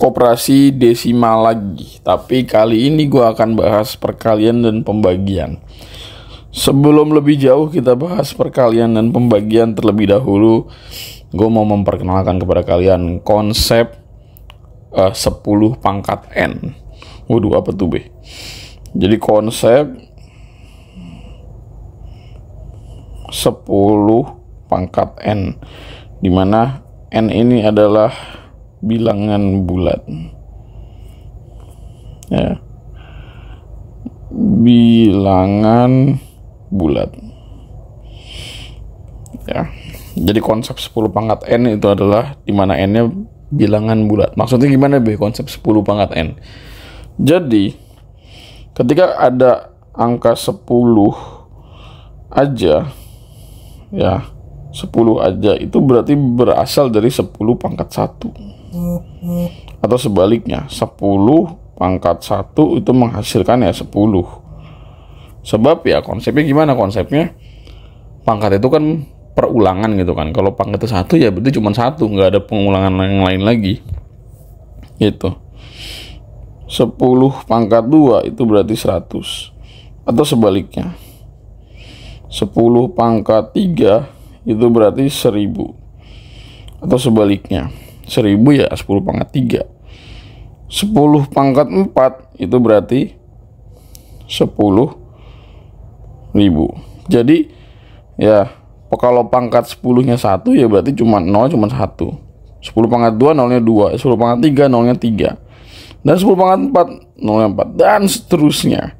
Operasi desimal lagi, tapi kali ini gue akan bahas perkalian dan pembagian. Sebelum lebih jauh kita bahas perkalian dan pembagian terlebih dahulu, gue mau memperkenalkan kepada kalian konsep 10 pangkat N. Waduh, apa tuh B? Jadi konsep 10 pangkat N, dimana N ini adalah bilangan bulat, ya, bilangan bulat, ya. Jadi konsep 10 pangkat N itu adalah dimana N nya bilangan bulat. Maksudnya gimana B konsep 10 pangkat N? Jadi ketika ada angka 10 aja, ya, 10 aja itu berarti berasal dari 10 pangkat 1. Atau sebaliknya, 10 pangkat 1 itu menghasilkan ya 10. Sebab ya konsepnya gimana konsepnya? Pangkat itu kan perulangan gitu kan. Kalau pangkat 1 ya berarti cuma 1, nggak ada pengulangan yang lain lagi. Gitu. 10 pangkat 2 itu berarti 100. Atau sebaliknya, 10 pangkat 3 itu berarti 1000. Atau sebaliknya, 1000 ya 10 pangkat 3. 10 pangkat 4 itu berarti 10.000. Jadi ya kalau pangkat 10 nya 1 ya berarti cuma 0, cuma 1. 10 pangkat 2 nolnya 2, 10 pangkat 3 nolnya 3. Dan 10 pangkat 4 nolnya 4 dan seterusnya.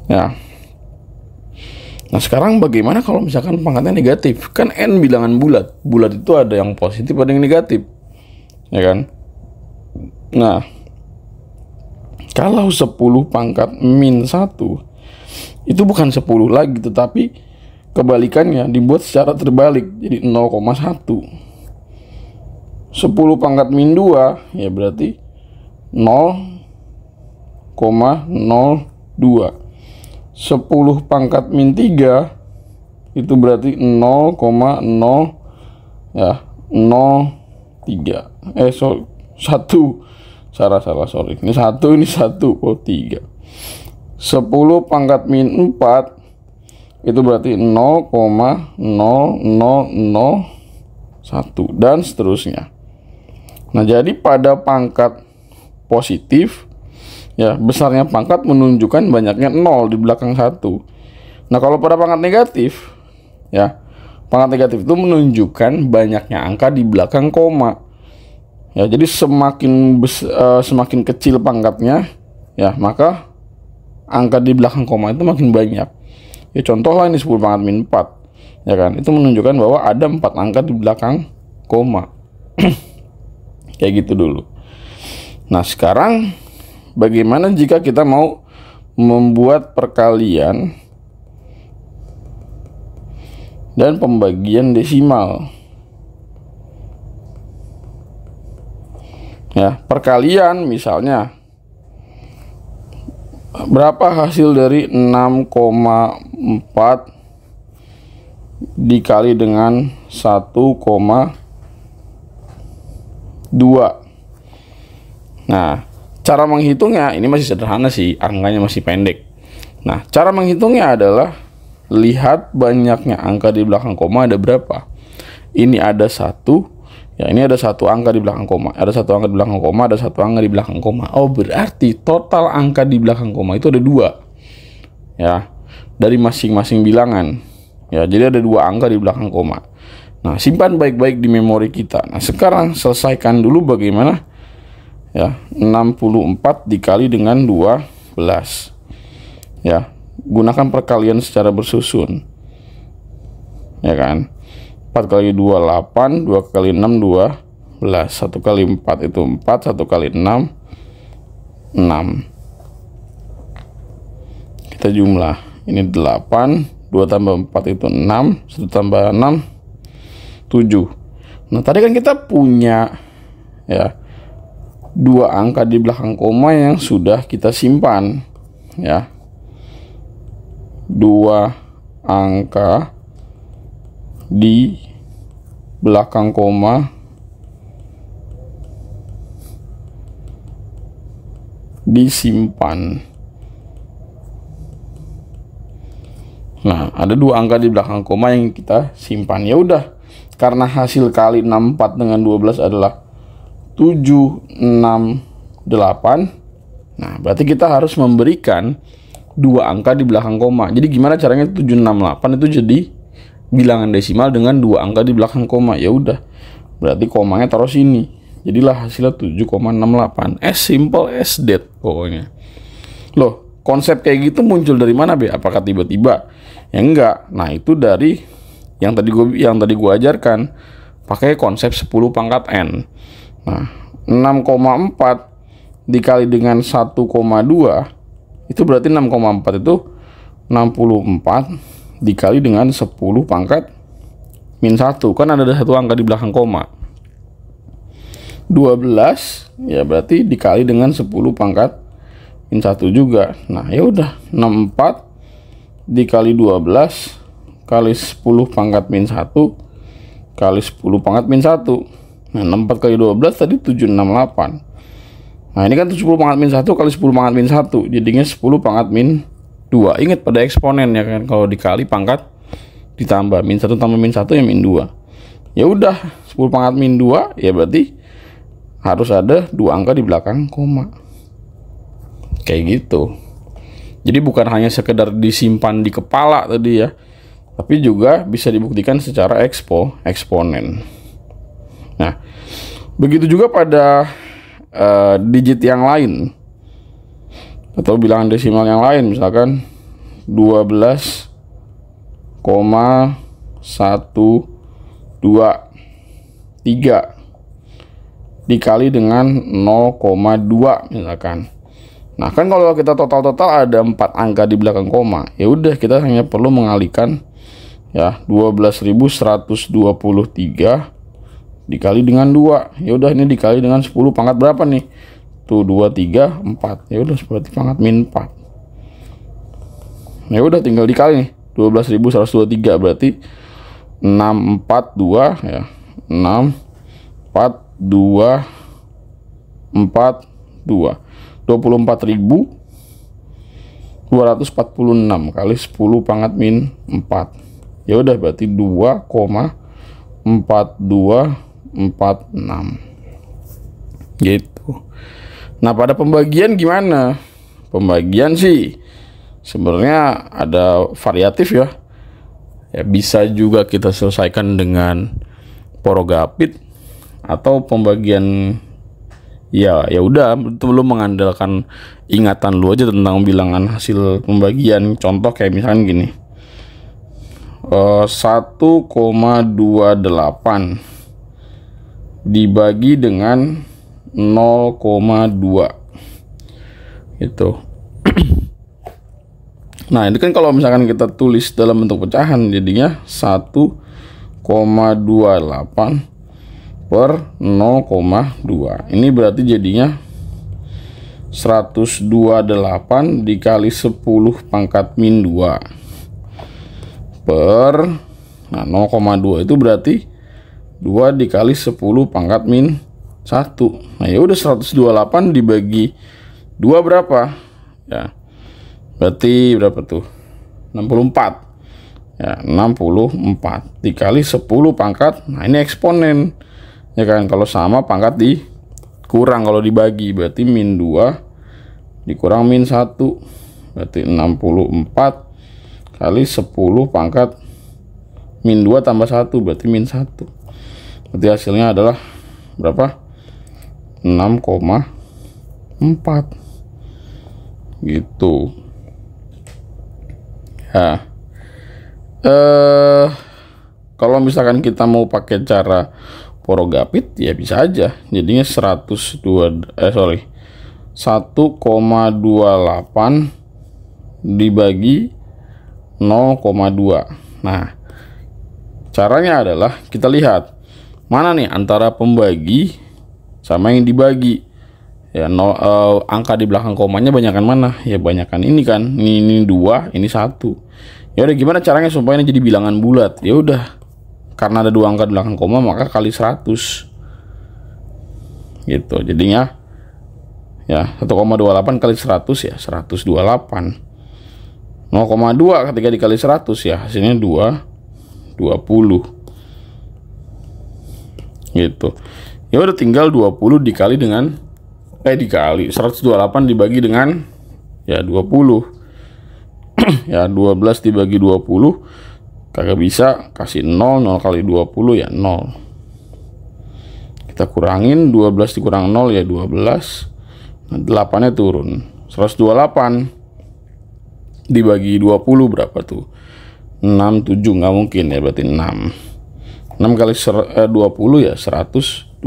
Ya. Nah sekarang bagaimana kalau misalkan pangkatnya negatif? Kan N bilangan bulat. Bulat itu ada yang positif ada yang negatif, ya kan? Nah kalau 10 pangkat min 1 itu bukan 10 lagi, tetapi kebalikannya dibuat secara terbalik, jadi 0,1. 10 pangkat min 2 ya berarti 0,02. 10 pangkat min 3 itu berarti 0,0 ya 0,3. 1 sorry ini 1 ini 1 oh 3. 10 pangkat min 4 itu berarti 0,0001 dan seterusnya. Nah jadi pada pangkat positif ya besarnya pangkat menunjukkan banyaknya 0 di belakang 1. Nah kalau pada pangkat negatif ya, pangkat negatif itu menunjukkan banyaknya angka di belakang koma. Ya jadi semakin kecil pangkatnya ya maka angka di belakang koma itu makin banyak. Ya contoh lah ini 10 pangkat min 4 ya kan, itu menunjukkan bahwa ada 4 angka di belakang koma. Kayak gitu dulu. Nah sekarang bagaimana jika kita mau membuat perkalian dan pembagian desimal? Ya, perkalian misalnya berapa hasil dari 6,4 dikali dengan 1,2. Nah cara menghitungnya ini masih sederhana sih, angkanya masih pendek. Nah, cara menghitungnya adalah lihat banyaknya angka di belakang koma ada berapa. Ini ada 1, ya ini ada 1 angka di belakang koma, ada 1 angka di belakang koma, ada 1 angka di belakang koma. Oh, berarti total angka di belakang koma itu ada 2. Ya, dari masing-masing bilangan. Ya, jadi ada 2 angka di belakang koma. Nah, simpan baik-baik di memori kita. Nah, sekarang selesaikan dulu bagaimana ya 64 dikali dengan 12 ya, gunakan perkalian secara bersusun ya kan. 4 kali 2 8, 2 kali 6 12, 1 kali 4 itu 4, 1 kali 6 6. Kita jumlah ini 8, 2 tambah 4 itu 6, 1 tambah 6 7. Nah tadi kan kita punya ya 2 angka di belakang koma yang sudah kita simpan ya, 2 angka di belakang koma disimpan. Nah, ada dua angka di belakang koma yang kita simpan. Ya udah, karena hasil kali 64 dengan 12 adalah 768. Nah, berarti kita harus memberikan dua angka di belakang koma. Jadi gimana caranya 768 itu jadi bilangan desimal dengan dua angka di belakang koma? Ya udah, berarti komanya taruh sini. Jadilah hasilnya 7,68. As simple as that pokoknya. Loh, konsep kayak gitu muncul dari mana, Be? Apakah tiba-tiba? Ya enggak. Nah, itu dari yang tadi gua ajarkan, pakai konsep 10 pangkat n. Nah, 6,4 dikali dengan 1,2 itu berarti 6,4 itu 64 dikali dengan 10 pangkat min 1. Kan ada satu angka di belakang koma. 12 ya berarti dikali dengan 10 pangkat min 1 juga. Nah, ya udah, 64 dikali 12 kali 10 pangkat min 1 kali 10 pangkat min 1. Nah, 64 kali 12 tadi 768. Nah, ini kan 10 pangkat min 1 kali 10 pangkat min 1, jadinya 10 pangkat min 2. Ingat pada eksponen ya kan, kalau dikali pangkat ditambah, min 1 tambah min 1 ya min 2. Ya udah, 10 pangkat min 2 ya berarti harus ada dua angka di belakang koma. Kayak gitu. Jadi bukan hanya sekedar disimpan di kepala tadi ya, tapi juga bisa dibuktikan secara eksponen. Nah, begitu juga pada digit yang lain atau bilangan desimal yang lain, misalkan 12,123 dikali dengan 0,2 misalkan. Nah, kan kalau kita total ada 4 angka di belakang koma. Ya udah, kita hanya perlu mengalihkan ya 12.123 dikali dengan 2. Ya udah, ini dikali dengan 10 pangkat berapa nih? Tuh 2 3 4. Ya udah, berarti pangkat min 4. Ya udah, tinggal dikali nih. 12.123 berarti 642 ya. 642 24.246 kali 10 pangkat min 4. Ya udah, berarti 2,4246 gitu. Nah, pada pembagian gimana? Pembagian sih sebenarnya ada variatif ya. Ya, bisa juga kita selesaikan dengan porogapit atau pembagian ya udah, itu lu mengandalkan ingatan lu aja tentang bilangan hasil pembagian. Contoh kayak misalkan gini, 1,28 dibagi dengan 0,2 gitu. Nah, ini kan kalau misalkan kita tulis dalam bentuk pecahan, jadinya 1,28 per 0,2. Ini berarti jadinya 128 dikali 10 pangkat min 2 per 0,2 itu berarti 2 dikali 10 pangkat min 1. Nah, ya udah, 128 dibagi 2 berapa? Ya. Berarti berapa tuh? 64. Ya, 64 dikali 10 pangkat. Nah, ini eksponen. Ya kan, kalau sama pangkat dikurang, kalau dibagi berarti min 2 dikurang min 1. Berarti 64 kali 10 pangkat min 2 tambah 1 berarti min 1. Berarti hasilnya adalah berapa? 6,4 gitu. Ya. Kalau misalkan kita mau pakai cara porogapit ya bisa aja, jadinya 1,28 dibagi 0,2. Nah, caranya adalah kita lihat mana nih antara pembagi sama yang dibagi. Ya, angka di belakang komanya banyakan mana? Ya banyakan ini kan. Ini 2, ini 1. Ya udah, gimana caranya supaya ini jadi bilangan bulat? Ya udah, karena ada 2 angka di belakang koma maka kali 100 gitu. Jadinya Ya, 1,28 kali 100 ya 128. 0,2 ketika dikali 100 ya hasilnya 20 gitu. Ya udah tinggal 20 dikali dengan dikali 128 dibagi dengan ya 20. Ya 12 dibagi 20 kagak bisa, kasih 0 kali 20 ya 0. Kita kurangin 12 dikurang 0 ya 12. Nah, 8-nya turun. 128 dibagi 20 berapa tuh? 67, nggak mungkin ya, berarti 6. 6 kali 20 ya 120.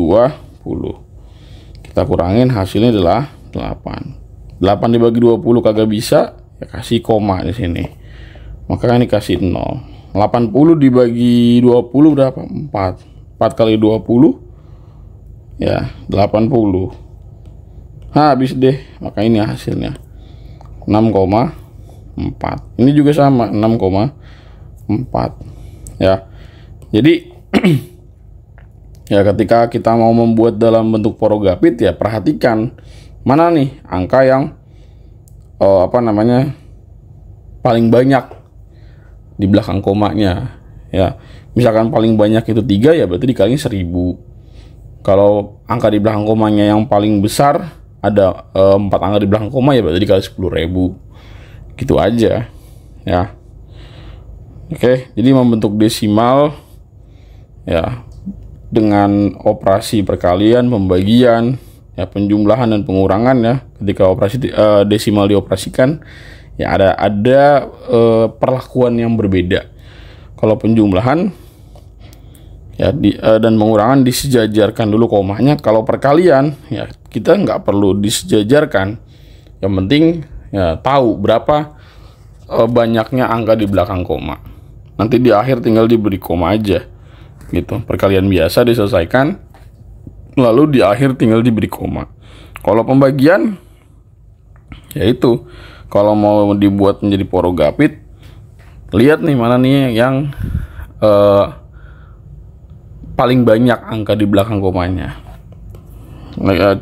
Kita kurangin hasilnya adalah 8. 8 dibagi 20 kagak bisa, ya kasih koma di sini. Maka ini kasih 0. 80 dibagi 20 berapa? 4. 4 kali 20 ya 80. Habis deh, maka ini hasilnya 6,4. Ini juga sama 6,4 ya. Jadi ya ketika kita mau membuat dalam bentuk porogapit ya perhatikan mana nih angka yang paling banyak di belakang komanya ya. Misalkan paling banyak itu 3 ya berarti dikaliin 1000. Kalau angka di belakang komanya yang paling besar ada 4 angka di belakang koma ya berarti dikali 10.000. Gitu aja ya. Oke, jadi membentuk desimal ya dengan operasi perkalian, pembagian, ya penjumlahan dan pengurangan ya. Ketika operasi desimal dioperasikan ya ada perlakuan yang berbeda. Kalau penjumlahan ya dan pengurangan disejajarkan dulu komanya. Kalau perkalian ya kita nggak perlu disejajarkan. Yang penting ya tahu berapa banyaknya angka di belakang koma. Nanti di akhir tinggal diberi koma aja gitu. Perkalian biasa diselesaikan, lalu di akhir tinggal diberi koma. Kalau pembagian ya itu, kalau mau dibuat menjadi porogapit, lihat nih mana nih yang paling banyak angka di belakang komanya.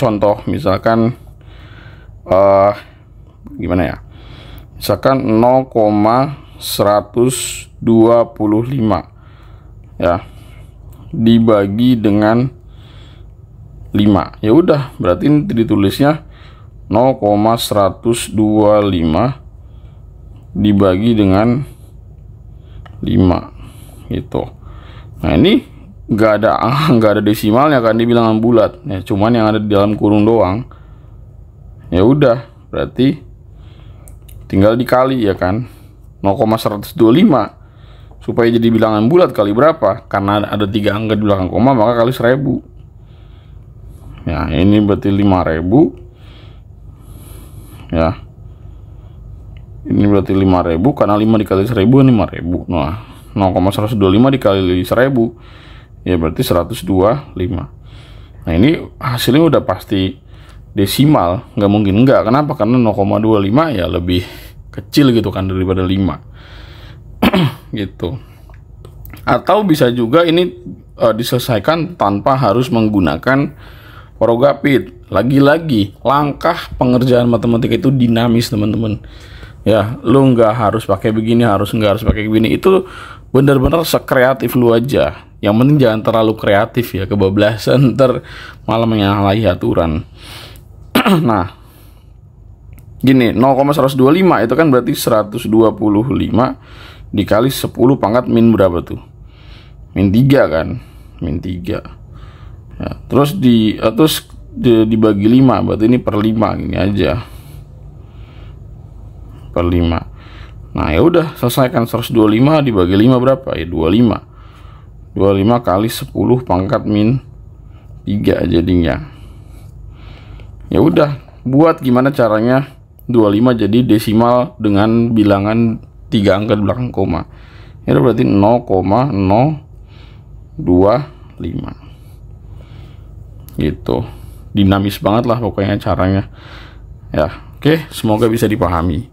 Contoh misalkan gimana ya, misalkan 0,125 ya dibagi dengan 5. Ya udah, berarti ini ditulisnya 0,125 dibagi dengan 5 gitu. Nah, ini nggak ada desimalnya kan, dibilangan bulat ya, cuman yang ada di dalam kurung doang. Ya udah, berarti tinggal dikali ya kan. 0,125 supaya jadi bilangan bulat kali berapa? Karena ada 3 angka di belakang koma, maka kali 1000. Ya, ini berarti 5000 ya. Ini berarti 5000 karena 5 dikali 1000 5000. Nah, 0,125 dikali 1000 ya berarti 125. Nah, ini hasilnya udah pasti desimal, nggak mungkin enggak. Kenapa? Karena 0,25 ya lebih kecil gitu kan daripada 5 gitu. Atau bisa juga ini diselesaikan tanpa harus menggunakan porogapit. Lagi-lagi langkah pengerjaan matematika itu dinamis teman-teman ya. Lu nggak harus pakai begini, nggak harus pakai begini. Itu benar-benar sekreatif lu aja. Yang penting jangan terlalu kreatif ya, kebablasan ntar malah menyalahi aturan. Nah, gini, 0,125 itu kan berarti 125 dikali 10 pangkat min berapa tuh? Min 3 kan? Min 3. Ya, terus dibagi 5, berarti ini per 5 gini aja. Per 5. Nah, ya udah, selesaikan 125 dibagi 5 berapa? Ya 25. 25 kali 10 pangkat min 3 jadinya. Ya udah, buat gimana caranya 25 jadi desimal dengan bilangan 3 angka di belakang koma. Itu berarti 0,025 gitu. Dinamis banget lah pokoknya caranya ya. Oke, semoga bisa dipahami.